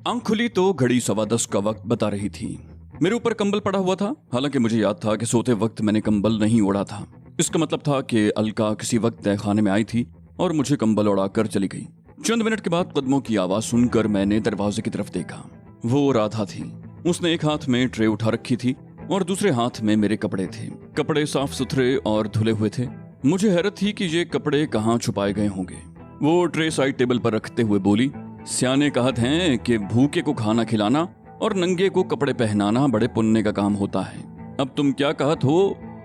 आंख खुली तो घड़ी 10:15 का वक्त बता रही थी। मेरे ऊपर कंबल पड़ा हुआ था। हालांकि मुझे याद था कि सोते वक्त मैंने कंबल नहीं ओढ़ा था। इसका मतलब था कि अलका किसी वक्त तहखाने में आई थी और मुझे कंबल ओढ़ाकर चली गई। चंद मिनट के बाद कदमों की आवाज सुनकर मैंने दरवाजे की तरफ देखा। वो राधा थी। उसने एक हाथ में ट्रे उठा रखी थी और दूसरे हाथ में मेरे कपड़े थे। कपड़े साफ सुथरे और धुले हुए थे। मुझे हैरत थी कि ये कपड़े कहाँ छुपाए गए होंगे। वो ट्रे साइड टेबल पर रखते हुए बोली, सियाने कहत हैं कि भूखे को खाना खिलाना और नंगे को कपड़े पहनाना बड़े पुण्य का काम होता है। अब तुम क्या कहत हो,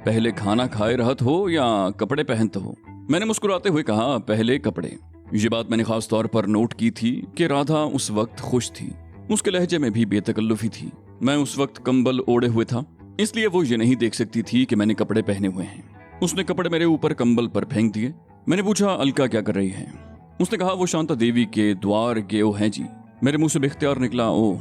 पहले खाना खाए रहत हो या कपड़े पहनते हो? मैंने मुस्कुराते हुए कहा, पहले कपड़े। ये बात मैंने खास तौर पर नोट की थी कि राधा उस वक्त खुश थी। उसके लहजे में भी बेतकल्लुफी थी। मैं उस वक्त कंबल ओढ़े हुए था, इसलिए वो ये नहीं देख सकती थी कि मैंने कपड़े पहने हुए हैं। उसने कपड़े मेरे ऊपर कंबल पर फेंक दिए। मैंने पूछा, अलका क्या कर रही है? उसने कहा, वो शांता देवी के द्वार गेओ हैं जी। मेरे मुंह से बेख्तियार निकला, ओ।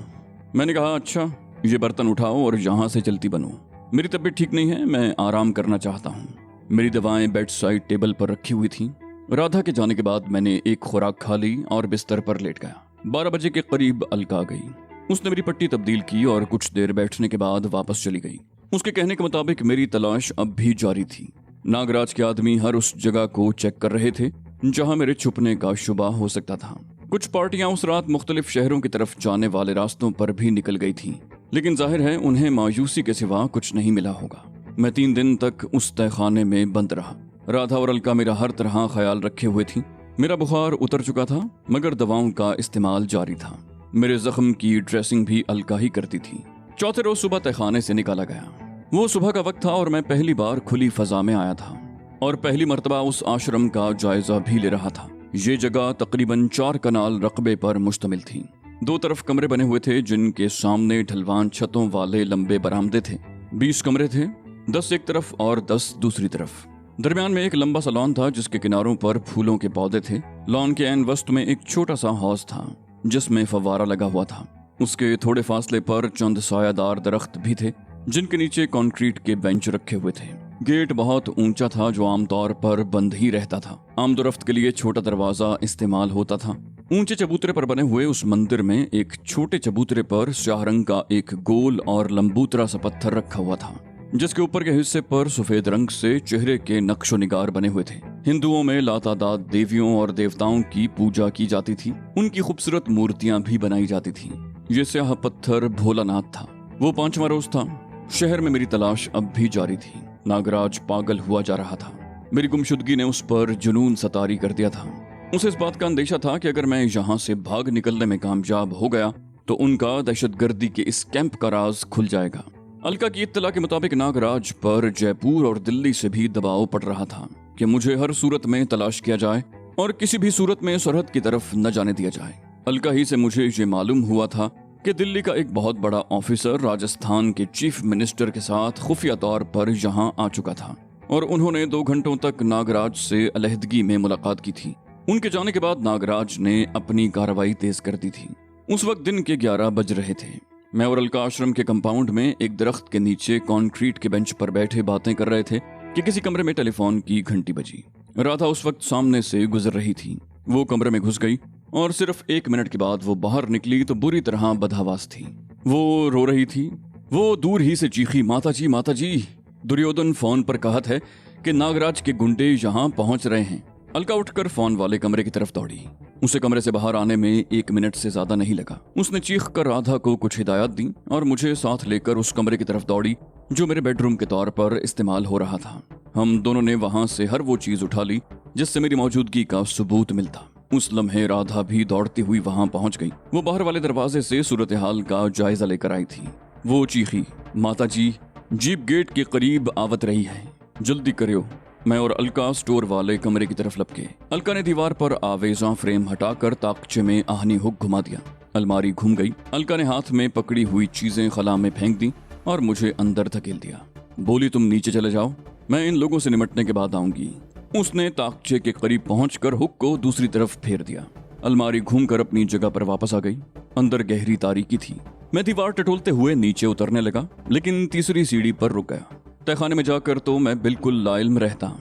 मैंने कहा, अच्छा, ये बर्तन उठाओ और यहाँ से चलती बनो। मेरी तबीयत ठीक नहीं है, मैं आराम करना चाहता हूँ। मेरी दवाएं बेड साइड टेबल पर रखी हुई थी। राधा के जाने के बाद मैंने एक खुराक खा ली और बिस्तर पर लेट गया। 12 बजे के करीब अलका आ गई। उसने मेरी पट्टी तब्दील की और कुछ देर बैठने के बाद वापस चली गई। उसके कहने के मुताबिक मेरी तलाश अब भी जारी थी। नागराज के आदमी हर उस जगह को चेक कर रहे थे जहां मेरे छुपने का शुबा हो सकता था। कुछ पार्टियां उस रात मुख्तलिफ शहरों की तरफ जाने वाले रास्तों पर भी निकल गई थीं, लेकिन जाहिर है उन्हें मायूसी के सिवा कुछ नहीं मिला होगा। मैं 3 दिन तक उस तहखाने में बंद रहा। राधा और अलका मेरा हर तरह ख्याल रखे हुए थी। मेरा बुखार उतर चुका था, मगर दवाओं का इस्तेमाल जारी था। मेरे जख्म की ड्रेसिंग भी अलका ही करती थी। चौथे रोज सुबह तहखाने से निकाला गया। वो सुबह का वक्त था और मैं पहली बार खुली फजा में आया था और पहली मर्तबा उस आश्रम का जायजा भी ले रहा था। ये जगह तकरीबन 4 कनाल रकबे पर मुश्तमिल थी। 2 तरफ कमरे बने हुए थे जिनके सामने ढलवान छतों वाले लंबे बरामदे थे। 20 कमरे थे, 10 एक तरफ और 10 दूसरी तरफ। दरमियान में एक लंबा सा लॉन था जिसके किनारों पर फूलों के पौधे थे। लॉन के ऐन वस्त में एक छोटा सा हौज था जिसमें फव्वारा लगा हुआ था। उसके थोड़े फासले पर चंद सायादार दरख्त भी थे जिनके नीचे कंक्रीट के बेंच रखे हुए थे। गेट बहुत ऊंचा था जो आमतौर पर बंद ही रहता था। आमदोरफ्त के लिए छोटा दरवाजा इस्तेमाल होता था। ऊंचे चबूतरे पर बने हुए उस मंदिर में एक छोटे चबूतरे पर स्याह रंग का एक गोल और लंबूतरा सा पत्थर रखा हुआ था जिसके ऊपर के हिस्से पर सफेद रंग से चेहरे के नक्शो निगार बने हुए थे। हिंदुओं में लातादाद देवियों और देवताओं की पूजा की जाती थी। उनकी खूबसूरत मूर्तियां भी बनाई जाती थी। ये स्याह पत्थर भोलानाथ था। वो 5वां रोज था। शहर में मेरी तलाश अब भी जारी थी। नागराज पागल हुआ जा रहा था। मेरी गुमशुदगी ने उस पर जुनून सतारी कर दिया था। उसे इस बात का अंदेशा था कि अगर मैं यहाँ से भाग निकलने में कामयाब हो गया तो उनका दहशतगर्दी के इस कैंप का राज खुल जाएगा। अलका की इत्तला के मुताबिक नागराज पर जयपुर और दिल्ली से भी दबाव पड़ रहा था कि मुझे हर सूरत में तलाश किया जाए और किसी भी सूरत में सरहद की तरफ न जाने दिया जाए। अलका ही से मुझे ये मालूम हुआ था कि दिल्ली का एक बहुत बड़ा ऑफिसर राजस्थान के चीफ मिनिस्टर के साथ खुफिया तौर पर यहाँ आ चुका था और उन्होंने 2 घंटों तक नागराज से अलहदगी में मुलाकात की थी। उनके जाने के बाद नागराज ने अपनी कार्रवाई तेज कर दी थी। उस वक्त दिन के 11 बज रहे थे। मैं और अलका आश्रम के कंपाउंड में एक दरख्त के नीचे कंक्रीट के बेंच पर बैठे बातें कर रहे थे कि किसी कमरे में टेलीफोन की घंटी बजी। राधा उस वक्त सामने से गुजर रही थी। वो कमरे में घुस गई और सिर्फ 1 मिनट के बाद वो बाहर निकली तो बुरी तरह बदहवास थी। वो रो रही थी। वो दूर ही से चीखी, माताजी माताजी। दुर्योधन फोन पर कहत है कि नागराज के गुंडे यहाँ पहुंच रहे हैं। अलका उठकर फोन वाले कमरे की तरफ दौड़ी। उसे कमरे से बाहर आने में 1 मिनट से ज्यादा नहीं लगा। उसने चीख कर राधा को कुछ हिदायत दी और मुझे साथ लेकर उस कमरे की तरफ दौड़ी जो मेरे बेडरूम के तौर पर इस्तेमाल हो रहा था। हम दोनों ने वहां से हर वो चीज उठा ली जिससे मेरी मौजूदगी का सबूत मिलता। उस लम्हे राधा भी दौड़ती हुई वहां पहुंच गई। वो बाहर वाले दरवाजे से सूरत हाल का जायजा लेकर आई थी। वो चीखी, माताजी, जीप गेट के करीब आवत रही है, जल्दी करियो। मैं और अलका स्टोर वाले कमरे की तरफ लपके। अलका ने दीवार पर आवेजा फ्रेम हटाकर ताकचे में आहनी हुक घुमा दिया। अलमारी घूम गई। अलका ने हाथ में पकड़ी हुई चीजें खला में फेंक दी और मुझे अंदर धकेल दिया। बोली, तुम नीचे चले जाओ, मैं इन लोगों से निपटने के बाद आऊंगी। उसने ताकचे के करीब पहुंचकर हुक को दूसरी तरफ फेर दिया। अलमारी घूमकर अपनी जगह पर वापस आ गई। अंदर गहरी तारीकी थी। मैं दीवार टटोलते हुए नीचे उतरने लगा, लेकिन तीसरी सीढ़ी पर रुक गया। तहखाने में जाकर तो मैं बिल्कुल लाइल्म रहता,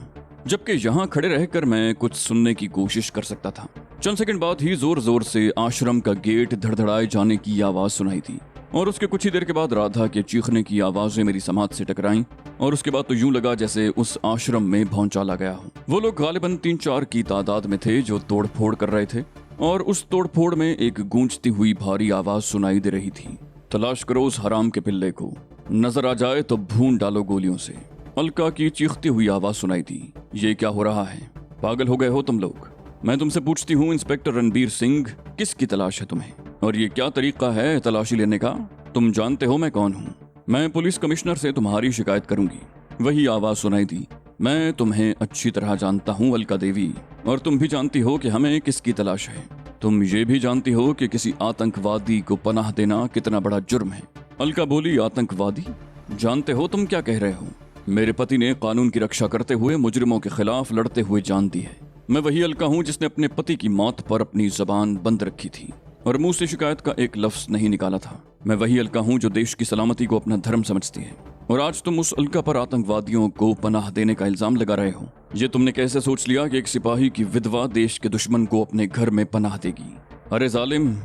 जबकि यहाँ खड़े रहकर मैं कुछ सुनने की कोशिश कर सकता था। चंद सेकंड बाद ही जोर जोर से आश्रम का गेट धड़धड़ाए जाने की आवाज सुनाई थी और उसके कुछ ही देर के बाद राधा के चीखने की आवाजें मेरी समाज से टकराईं और उसके बाद तो यूं लगा जैसे उस आश्रम में भौंचाला गया हो। वो लोग गालिबन 3-4 की तादाद में थे जो तोड़फोड़ कर रहे थे और उस तोड़फोड़ में एक गूंजती हुई भारी आवाज सुनाई दे रही थी, तलाश करो उस हराम के पिल्ले को, नजर आ जाए तो भून डालो गोलियों से। अलका की चीखती हुई आवाज सुनाई दी, ये क्या हो रहा है? पागल हो गए हो तुम लोग? मैं तुमसे पूछती हूँ इंस्पेक्टर रणबीर सिंह, किसकी तलाश है तुम्हें? और ये क्या तरीका है तलाशी लेने का? तुम जानते हो मैं कौन हूँ? मैं पुलिस कमिश्नर से तुम्हारी शिकायत करूंगी। वही आवाज सुनाई दी, मैं तुम्हें अच्छी तरह जानता हूँ अलका देवी, और तुम भी जानती हो कि हमें किसकी तलाश है। तुम ये भी जानती हो कि किसी आतंकवादी को पनाह देना कितना बड़ा जुर्म है। अलका बोली, आतंकवादी? जानते हो तुम क्या कह रहे हो? मेरे पति ने कानून की रक्षा करते हुए मुजरिमों के खिलाफ लड़ते हुए जान दी है। मैं वही अलका हूँ जिसने अपने पति की मौत पर अपनी जबान बंद रखी थी और मुंह से शिकायत का एक लफ्ज नहीं निकाला था। मैं वही अलका हूँ जो देश की सलामती को अपना धर्म समझती है, और आज तुम उस अलका पर आतंकवादियों को पनाह देने का इल्जाम लगा रहे हो। ये तुमने कैसे सोच लिया कि एक सिपाही की विधवा देश के दुश्मन को अपने घर में पनाह देगी? अरे जालिम,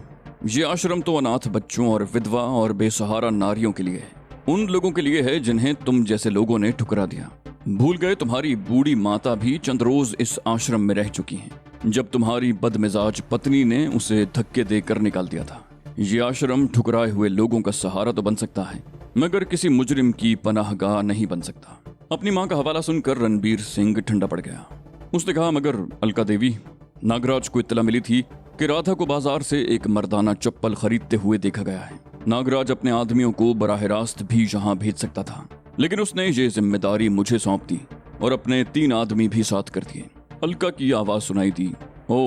ये आश्रम तो अनाथ बच्चों और विधवा और बेसहारा नारियों के लिए है, उन लोगों के लिए है जिन्हें तुम जैसे लोगों ने ठुकरा दिया। भूल गए तुम्हारी बूढ़ी माता भी चंद रोज इस आश्रम में रह चुकी हैं, जब तुम्हारी बदमिजाज पत्नी ने उसे धक्के देकर निकाल दिया था। ये आश्रम ठुकराए हुए लोगों का सहारा तो बन सकता है, मगर किसी मुजरिम की पनाहगाह नहीं बन सकता। अपनी मां का हवाला सुनकर रणबीर सिंह ठंडा पड़ गया। उसने कहा, मगर अलका देवी, नागराज को इत्तला मिली थी कि राधा को बाजार से एक मर्दाना चप्पल खरीदते हुए देखा गया है। नागराज अपने आदमियों को बराह रास्त भी यहाँ भेज सकता था, लेकिन उसने ये जिम्मेदारी मुझे सौंप दी और अपने 3 आदमी भी साथ कर दिए। अलका की आवाज सुनाई दी, ओ,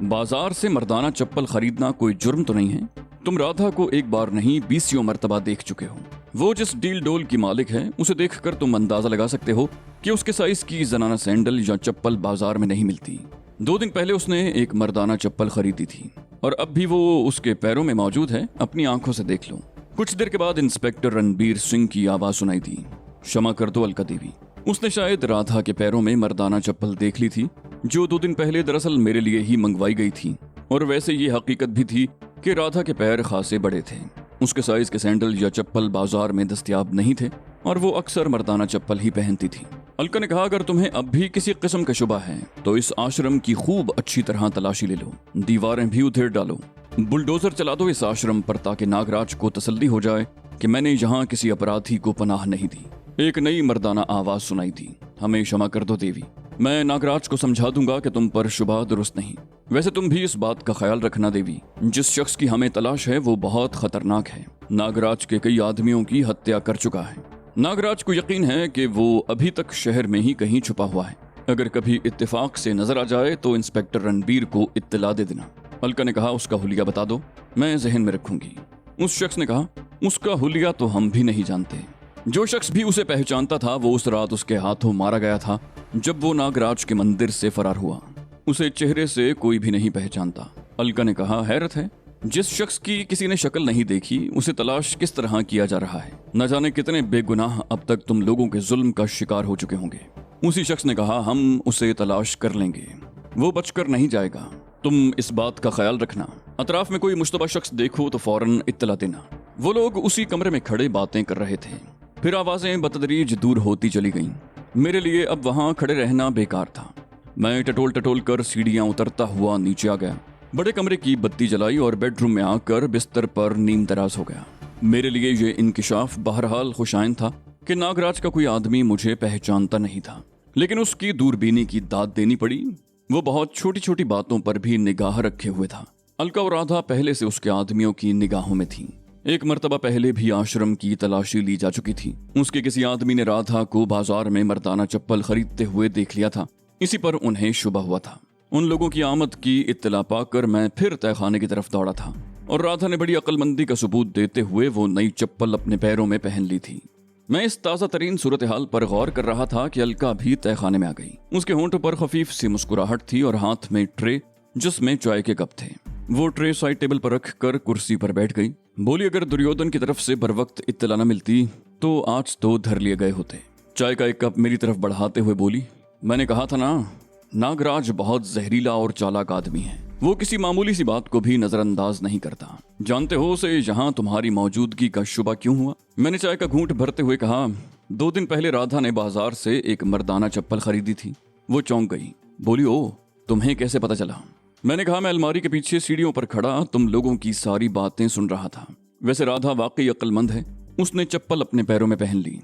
बाजार से मर्दाना चप्पल खरीदना कोई जुर्म तो नहीं है? तुम राधा को एक बार नहीं 20 मर्तबा देख चुके हो। वो जिस डील डोल की मालिक है उसे देखकर तुम अंदाजा लगा सकते हो कि उसके साइज की जनाना सैंडल या चप्पल बाजार में नहीं मिलती। 2 दिन पहले उसने एक मर्दाना चप्पल खरीदी थी और अब भी वो उसके पैरों में मौजूद है, अपनी आंखों से देख लो। कुछ देर के बाद इंस्पेक्टर रणबीर सिंह की आवाज सुनाई दी, क्षमा कर दो अलका देवी। उसने शायद राधा के पैरों में मर्दाना चप्पल देख ली थी, जो 2 दिन पहले दरअसल मेरे लिए ही मंगवाई गई थी, और वैसे ये हकीकत भी थी कि राधा के पैर खासे बड़े थे। उसके साइज के सैंडल या चप्पल बाजार में दस्तयाब नहीं थे और वो अक्सर मर्दाना चप्पल ही पहनती थी। अलका ने कहा, अगर तुम्हें अब भी किसी किस्म का शुबा है तो इस आश्रम की खूब अच्छी तरह तलाशी ले लो, दीवारें भी उधेड़ डालो, बुलडोजर चला दो इस आश्रम पर, ताकि नागराज को तसल्ली हो जाए कि मैंने यहाँ किसी अपराधी को पनाह नहीं दी। एक नई मर्दाना आवाज सुनाई दी, हमें क्षमा कर दो देवी, मैं नागराज को समझा दूंगा कि तुम पर शुबा दुरुस्त नहीं। वैसे तुम भी इस बात का ख्याल रखना देवी, जिस शख्स की हमें तलाश है वो बहुत खतरनाक है, नागराज के कई आदमियों की हत्या कर चुका है। नागराज को यकीन है कि वो अभी तक शहर में ही कहीं छुपा हुआ है। अगर कभी इत्तेफाक से नजर आ जाए तो इंस्पेक्टर रणबीर को इत्तला दे देना। अलका ने कहा, उसका हुलिया बता दो, मैं जहन में रखूंगी। उस शख्स ने कहा, उसका हुलिया तो हम भी नहीं जानते। जो शख्स भी उसे पहचानता था वो उस रात उसके हाथों मारा गया था जब वो नागराज के मंदिर से फरार हुआ। उसे चेहरे से कोई भी नहीं पहचानता। अलका ने कहा, हैरत है, जिस शख्स की किसी ने शक्ल नहीं देखी उसे तलाश किस तरह किया जा रहा है। न जाने कितने बेगुनाह अब तक तुम लोगों के जुल्म का शिकार हो चुके होंगे। उसी शख्स ने कहा, हम उसे तलाश कर लेंगे, वो बचकर नहीं जाएगा। तुम इस बात का ख्याल रखना, अतराफ में कोई मुश्तबा शख्स देखो तो फौरन इत्तला देना। वो लोग उसी कमरे में खड़े बातें कर रहे थे। फिर आवाजें बतदरीज दूर होती चली गईं। मेरे लिए अब वहां खड़े रहना बेकार था। मैं टटोल टटोल कर सीढ़ियां उतरता हुआ नीचे आ गया, बड़े कमरे की बत्ती जलाई और बेडरूम में आकर बिस्तर पर नीम दराज हो गया। मेरे लिए ये इंकिशाफ बहरहाल खुशाइन था कि नागराज का कोई आदमी मुझे पहचानता नहीं था, लेकिन उसकी दूरबीनी की दाद देनी पड़ी। वो बहुत छोटी छोटी बातों पर भी निगाह रखे हुए था। अलका और राधा पहले से उसके आदमियों की निगाहों में थी। एक मर्तबा पहले भी आश्रम की तलाशी ली जा चुकी थी। उसके किसी आदमी ने राधा को बाजार में मर्दाना चप्पल खरीदते हुए देख लिया था। इसी पर उन्हें शुबा हुआ था। उन लोगों की आमद की इत्तला पाकर मैं फिर तहखाने की तरफ दौड़ा था और राधा ने बड़ी अक्लमंदी का सबूत देते हुए वो नई चप्पल अपने पैरों में पहन ली थी। मैं इस ताज़ा तरीन सूरत हाल पर गौर कर रहा था कि अलका भी तहखाने में आ गई। उसके होंठों पर खफीफ सी मुस्कुराहट थी और हाथ में ट्रे जिसमें चाय के कप थे। वो ट्रे साइड टेबल पर रख कर कुर्सी पर बैठ गई। बोली, अगर दुर्योधन की तरफ से बर वक्त इत्तला न मिलती तो आज तो धर लिए गए होते। चाय का एक कप मेरी तरफ बढ़ाते हुए बोली, मैंने कहा था ना, नागराज बहुत जहरीला और चालाक आदमी है। वो किसी मामूली सी बात को भी नजरअंदाज नहीं करता। जानते हो उसे यहाँ तुम्हारी मौजूदगी का शुबा क्यों हुआ? मैंने चाय का घूंट भरते हुए कहा, 2 दिन पहले राधा ने बाजार से एक मर्दाना चप्पल खरीदी थी। वो चौंक गई, बोली, ओ, तुम्हें कैसे पता चला? मैंने कहा, मैं अलमारी के पीछे सीढ़ियों पर खड़ा तुम लोगों की सारी बातें सुन रहा था। वैसे राधा वाकई अक्लमंद है, उसने चप्पल अपने पैरों में पहन ली।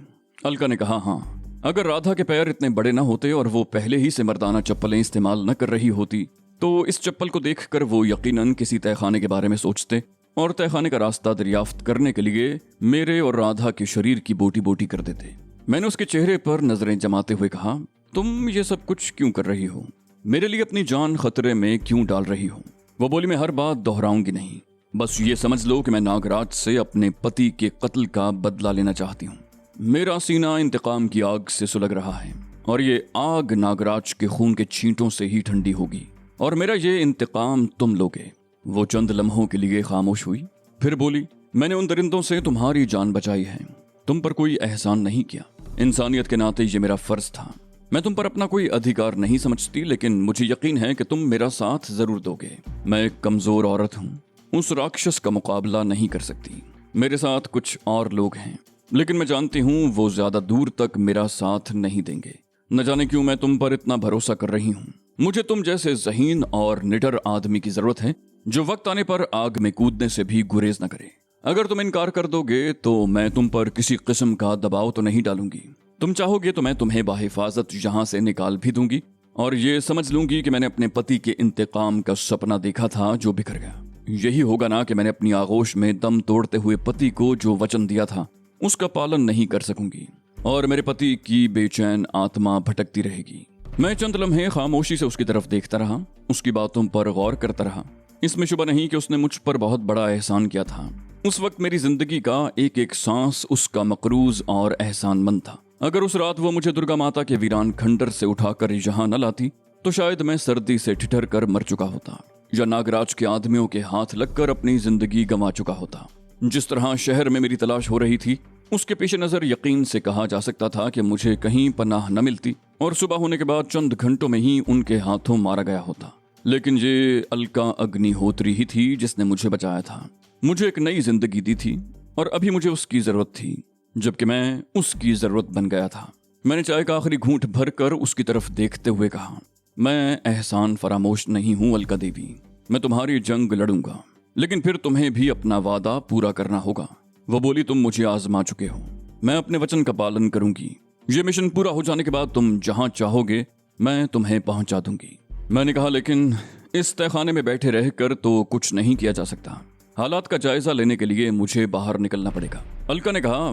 अलका ने कहा, हाँ, अगर राधा के पैर इतने बड़े ना होते और वो पहले ही से मर्दाना चप्पलें इस्तेमाल न कर रही होती तो इस चप्पल को देखकर वो यकीनन किसी तहखाने के बारे में सोचते और तहखाने का रास्ता दरियाफ्त करने के लिए मेरे और राधा के शरीर की बोटी बोटी कर देते। मैंने उसके चेहरे पर नजरें जमाते हुए कहा, तुम ये सब कुछ क्यों कर रही हो? मेरे लिए अपनी जान खतरे में क्यों डाल रही हो? वो बोली, मैं हर बात दोहराऊंगी नहीं, बस ये समझ लो कि मैं नागराज से अपने पति के कत्ल का बदला लेना चाहती हूँ। मेरा सीना इंतकाम की आग से सुलग रहा है और ये आग नागराज के खून के छींटों से ही ठंडी होगी और मेरा ये इंतकाम तुम लोगे। वो चंद लम्हों के लिए खामोश हुई, फिर बोली, मैंने उन दरिंदों से तुम्हारी जान बचाई है, तुम पर कोई एहसान नहीं किया। इंसानियत के नाते ये मेरा फर्ज था। मैं तुम पर अपना कोई अधिकार नहीं समझती, लेकिन मुझे यकीन है कि तुम मेरा साथ जरूर दोगे। मैं एक कमजोर औरत हूँ, उस राक्षस का मुकाबला नहीं कर सकती। मेरे साथ कुछ और लोग हैं, लेकिन मैं जानती हूँ वो ज्यादा दूर तक मेरा साथ नहीं देंगे। न जाने क्यों मैं तुम पर इतना भरोसा कर रही हूँ। मुझे तुम जैसे ज़हीन और निडर आदमी की जरूरत है जो वक्त आने पर आग में कूदने से भी गुरेज न करे। अगर तुम इनकार कर दोगे तो मैं तुम पर किसी किस्म का दबाव तो नहीं डालूंगी। तुम चाहोगे तो मैं तुम्हें बाहिफाजत यहाँ से निकाल भी दूंगी और ये समझ लूंगी कि मैंने अपने पति के इंतकाम का सपना देखा था जो बिखर गया। यही होगा ना कि मैंने अपनी आगोश में दम तोड़ते हुए पति को जो वचन दिया था उसका पालन नहीं कर सकूंगी और मेरे पति की बेचैन आत्मा भटकती रहेगी। मैं चंद लम्हे खामोशी से उसकी तरफ देखता रहा, उसकी बातों पर गौर करता रहा। इसमें शुबा नहीं कि उसने मुझ पर बहुत बड़ा एहसान किया था। उस वक्त मेरी जिंदगी का एक एक सांस उसका मकरूज और एहसानमंद था। अगर उस रात वो मुझे दुर्गा माता के वीरान खंडर से उठाकर यहाँ न लाती तो शायद मैं सर्दी से ठिठर कर मर चुका होता या नागराज के आदमियों के हाथ लगकर अपनी जिंदगी गंवा चुका होता। जिस तरह शहर में मेरी तलाश हो रही थी उसके पेश नजर यकीन से कहा जा सकता था कि मुझे कहीं पनाह न मिलती और सुबह होने के बाद चंद घंटों में ही उनके हाथों मारा गया होता। लेकिन ये अलका अग्निहोत्री ही थी जिसने मुझे बचाया था, मुझे एक नई जिंदगी दी थी और अभी मुझे उसकी जरूरत थी, जबकि मैं उसकी जरूरत बन गया था। मैंने चाय का आखिरी घूंट भरकर उसकी तरफ देखते हुए कहा, मैं एहसान फरामोश नहीं हूं अलका देवी, मैं तुम्हारी जंग लड़ूंगा, लेकिन फिर तुम्हें भी अपना वादा पूरा करना होगा। वो बोली, तुम मुझे आजमा चुके हो, मैं अपने वचन का पालन करूंगी। ये मिशन पूरा हो जाने के बाद तुम जहां चाहोगे मैं तुम्हें पहुंचा दूंगी। मैंने कहा, लेकिन इस तहखाने में बैठे रहकर तो कुछ नहीं किया जा सकता, हालात का जायजा लेने के लिए मुझे बाहर निकलना पड़ेगा। अलका ने कहा,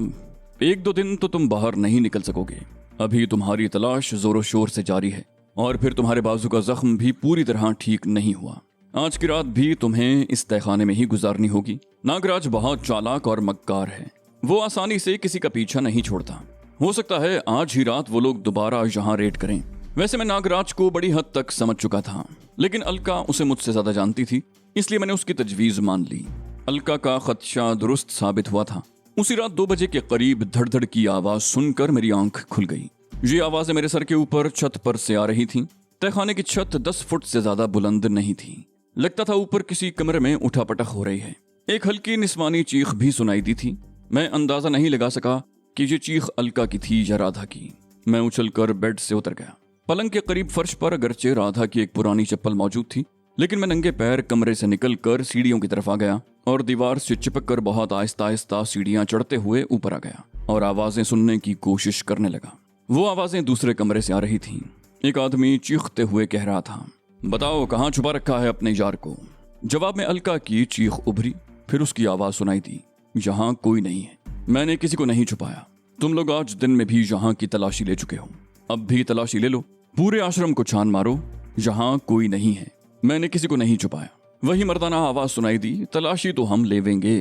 1-2 दिन तो तुम बाहर नहीं निकल सकोगे, अभी तुम्हारी तलाश जोरों शोर से जारी है और फिर तुम्हारे बाजू का जख्म भी पूरी तरह ठीक नहीं हुआ। आज की रात भी तुम्हें इस तहखाने में ही गुजारनी होगी। नागराज बहुत चालाक और मक्कार है, वो आसानी से किसी का पीछा नहीं छोड़ता। हो सकता है आज ही रात वो लोग दोबारा यहाँ रेड करें। वैसे मैं नागराज को बड़ी हद तक समझ चुका था, लेकिन अलका उसे मुझसे ज्यादा जानती थी, इसलिए मैंने उसकी तजवीज मान ली। अलका का खदशा दुरुस्त साबित हुआ था। उसी रात 2 बजे के करीब धड़-धड़ की आवाज सुनकर मेरी आंख खुल गई। ये आवाजें मेरे सर के ऊपर छत पर से आ रही थीं। तहखाने की छत 10 फुट से ज्यादा बुलंद नहीं थी, लगता था ऊपर किसी कमरे में उठापटक हो रही है। एक हल्की निस्वानी चीख भी सुनाई दी थी। मैं अंदाजा नहीं लगा सका कि ये चीख अलका की थी या राधा की। मैं उछलकर बेड से उतर गया। पलंग के करीब फर्श पर अगरचे राधा की एक पुरानी चप्पल मौजूद थी, लेकिन मैं नंगे पैर कमरे से निकलकर सीढ़ियों की तरफ आ गया और दीवार से चिपक कर बहुत आहिस्ता आहिस्ता सीढ़ियां चढ़ते हुए ऊपर आ गया और आवाजें सुनने की कोशिश करने लगा। वो आवाजें दूसरे कमरे से आ रही थीं। एक आदमी चीखते हुए कह रहा था, बताओ कहाँ छुपा रखा है अपने यार को। जवाब में अलका की चीख उभरी, फिर उसकी आवाज सुनाई दी, यहाँ कोई नहीं है, मैंने किसी को नहीं छुपाया। तुम लोग आज दिन में भी यहाँ की तलाशी ले चुके हो, अब भी तलाशी ले लो, पूरे आश्रम को छान मारो, यहाँ कोई नहीं है, मैंने किसी को नहीं छुपाया। वही मर्दाना आवाज सुनाई दी, तलाशी तो हम लेवेंगे,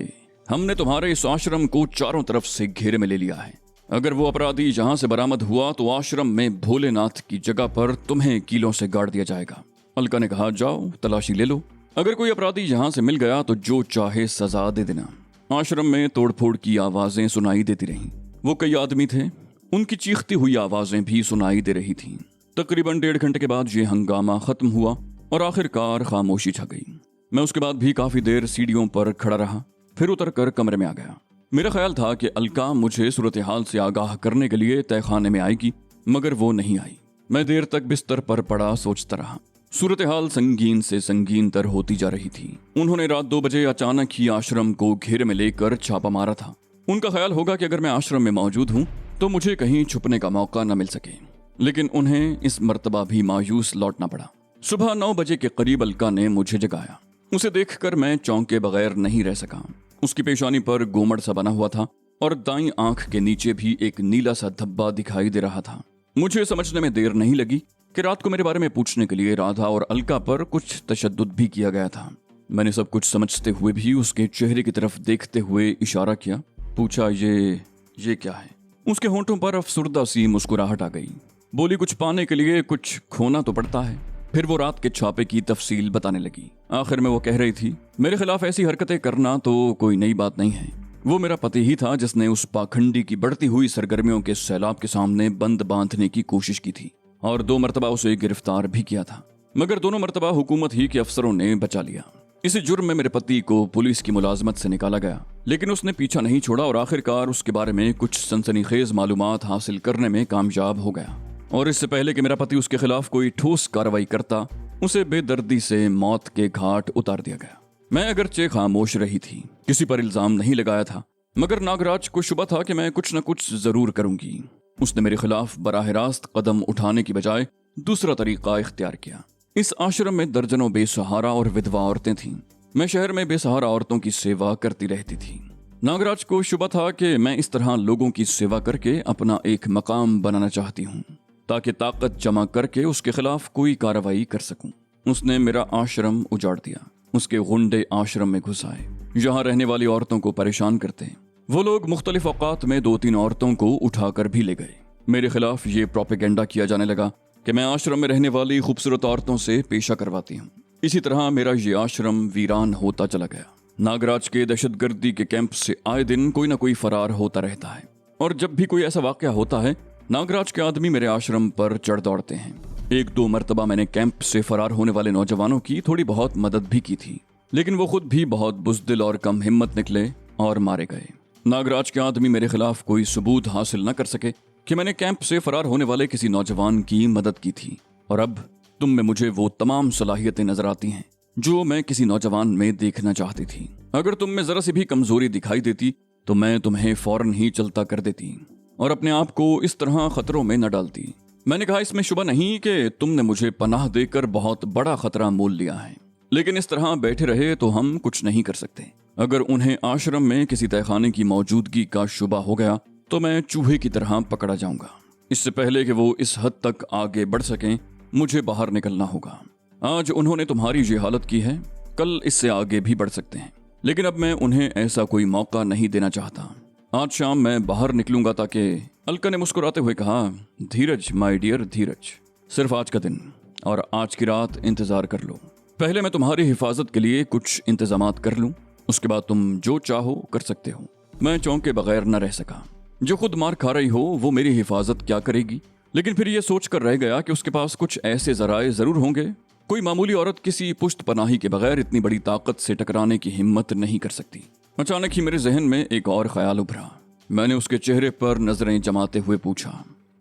हमने तुम्हारे इस आश्रम को चारों तरफ से घेरे में ले लिया है। अगर वो अपराधी यहाँ से बरामद हुआ तो आश्रम में भोलेनाथ की जगह पर तुम्हें कीलों से गाड़ दिया जाएगा। अलका ने कहा, जाओ तलाशी ले लो, अगर कोई अपराधी यहाँ से मिल गया तो जो चाहे सजा दे देना। आश्रम में तोड़फोड़ की आवाजें सुनाई देती रहीं। वो कई आदमी थे, उनकी चीखती हुई आवाजें भी सुनाई दे रही थीं। तकरीबन 1.5 घंटे के बाद ये हंगामा खत्म हुआ और आखिरकार खामोशी छा गई। मैं उसके बाद भी काफी देर सीढ़ियों पर खड़ा रहा, फिर उतरकर कमरे में आ गया। मेरा ख्याल था कि अलका मुझे सूरत हाल से आगाह करने के लिए तहखाने में आएगी, मगर वो नहीं आई। मैं देर तक बिस्तर पर पड़ा सोचता रहा। सूरत हाल संगीन से संगीन तर होती जा रही थी। उन्होंने रात 2 बजे अचानक ही आश्रम को घेरे में लेकर छापा मारा था। उनका ख्याल होगा कि अगर मैं आश्रम में मौजूद हूँ तो मुझे कहीं छुपने का मौका न मिल सके, लेकिन उन्हें इस मर्तबा भी मायूस लौटना पड़ा। सुबह 9 बजे के करीब अलका ने मुझे जगाया। उसे देखकर मैं चौंके बगैर नहीं रह सका। उसकी पेशानी पर गोमड़ सा बना हुआ था और दाईं आंख के नीचे भी एक नीला सा धब्बा दिखाई दे रहा था। मुझे समझने में देर नहीं लगी कि रात को मेरे बारे में पूछने के लिए राधा और अलका पर कुछ तशद्दुद भी किया गया था। मैंने सब कुछ समझते हुए भी उसके चेहरे की तरफ देखते हुए इशारा किया, पूछा, ये क्या है? उसके होंठों पर अफसुर्दा सी मुस्कुराहट आ गई। बोली, कुछ पाने के लिए कुछ खोना तो पड़ता है। फिर वो रात के छापे की तफसील बताने लगी। आखिर में वो कह रही थी, मेरे खिलाफ ऐसी हरकतें करना तो कोई नई बात नहीं है। वो मेरा पति ही था जिसने उस पाखंडी की बढ़ती हुई सरगर्मियों के सैलाब के सामने बंद बांधने की कोशिश की थी और 2 मरतबा उसे गिरफ्तार भी किया था, मगर दोनों मरतबा हुकूमत ही के अफसरों ने बचा लिया। इसी जुर्म में मेरे पति को पुलिस की मुलाजमत से निकाला गया, लेकिन उसने पीछा नहीं छोड़ा और आखिरकार उसके बारे में कुछ सनसनीखेज मालूमात हासिल करने में कामयाब हो गया। और इससे पहले कि मेरा पति उसके खिलाफ कोई ठोस कार्रवाई करता, उसे बेदर्दी से मौत के घाट उतार दिया गया। मैं अगरचे खामोश रही थी, किसी पर इल्जाम नहीं लगाया था, मगर नागराज को शुबा था कि मैं कुछ न कुछ जरूर करूंगी। उसने मेरे खिलाफ बराह रास्त कदम उठाने की बजाय दूसरा तरीका इख्तियार किया। इस आश्रम में दर्जनों बेसहारा और विधवा औरतें थीं। मैं शहर में बेसहारा औरतों की सेवा करती रहती थी। नागराज को शुबा था कि मैं इस तरह लोगों की सेवा करके अपना एक मकाम बनाना चाहती हूँ, ताकि ताकत जमा करके उसके खिलाफ कोई कार्रवाई कर सकूं। उसने मेरा आश्रम उजाड़ दिया। उसके गुंडे आश्रम में घुस आए, जहाँ रहने वाली औरतों को परेशान करते। वो लोग मुख्तलिफ औकात में 2-3 औरतों को उठाकर भी ले गए। मेरे खिलाफ ये प्रोपेगेंडा किया जाने लगा कि मैं आश्रम में रहने वाली खूबसूरत औरतों से पेशा करवाती हूँ। इसी तरह मेरा ये आश्रम वीरान होता चला गया। नागराज के दहशतगर्दी के कैंप से आए दिन कोई ना कोई फरार होता रहता है, और जब भी कोई ऐसा वाकया होता है, नागराज के आदमी मेरे आश्रम पर चढ़ दौड़ते हैं। 1-2 मरतबा मैंने कैंप से फरार होने वाले नौजवानों की थोड़ी बहुत मदद भी की थी, लेकिन वो खुद भी बहुत बुज़दिल और कम हिम्मत निकले और मारे गए। नागराज के आदमी मेरे खिलाफ कोई सबूत हासिल न कर सके कि मैंने कैंप से फरार होने वाले किसी नौजवान की मदद की थी। और अब तुम में मुझे वो तमाम सलाहियतें नजर आती हैं जो मैं किसी नौजवान में देखना चाहती थी। अगर तुम में जरा सी भी कमजोरी दिखाई देती तो मैं तुम्हें फौरन ही चलता कर देती और अपने आप को इस तरह खतरों में न डालती। मैंने कहा, इसमें शुबा नहीं कि तुमने मुझे पनाह देकर बहुत बड़ा खतरा मोल लिया है, लेकिन इस तरह बैठे रहे तो हम कुछ नहीं कर सकते। अगर उन्हें आश्रम में किसी तहखाने की मौजूदगी का शुबा हो गया तो मैं चूहे की तरह पकड़ा जाऊंगा। इससे पहले कि वो इस हद तक आगे बढ़ सकें, मुझे बाहर निकलना होगा। आज उन्होंने तुम्हारी ये हालत की है, कल इससे आगे भी बढ़ सकते हैं, लेकिन अब मैं उन्हें ऐसा कोई मौका नहीं देना चाहता। आज शाम मैं बाहर निकलूंगा ताकि, अलका ने मुस्कुराते हुए कहा, धीरज माय डियर, धीरज। सिर्फ आज का दिन और आज की रात इंतजार कर लो। पहले मैं तुम्हारी हिफाजत के लिए कुछ इंतजामात कर लूं, उसके बाद तुम जो चाहो कर सकते हो। मैं चौंके बगैर न रह सका। जो खुद मार खा रही हो वो मेरी हिफाजत क्या करेगी? लेकिन फिर ये सोच कर रह गया कि उसके पास कुछ ऐसे जराए जरूर होंगे। कोई मामूली औरत किसी पुश्त पनाही के बगैर इतनी बड़ी ताकत से टकराने की हिम्मत नहीं कर सकती। अचानक ही मेरे जहन में एक और ख्याल उभरा। मैंने उसके चेहरे पर नजरें जमाते हुए पूछा,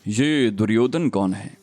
ये दुर्योधन कौन है?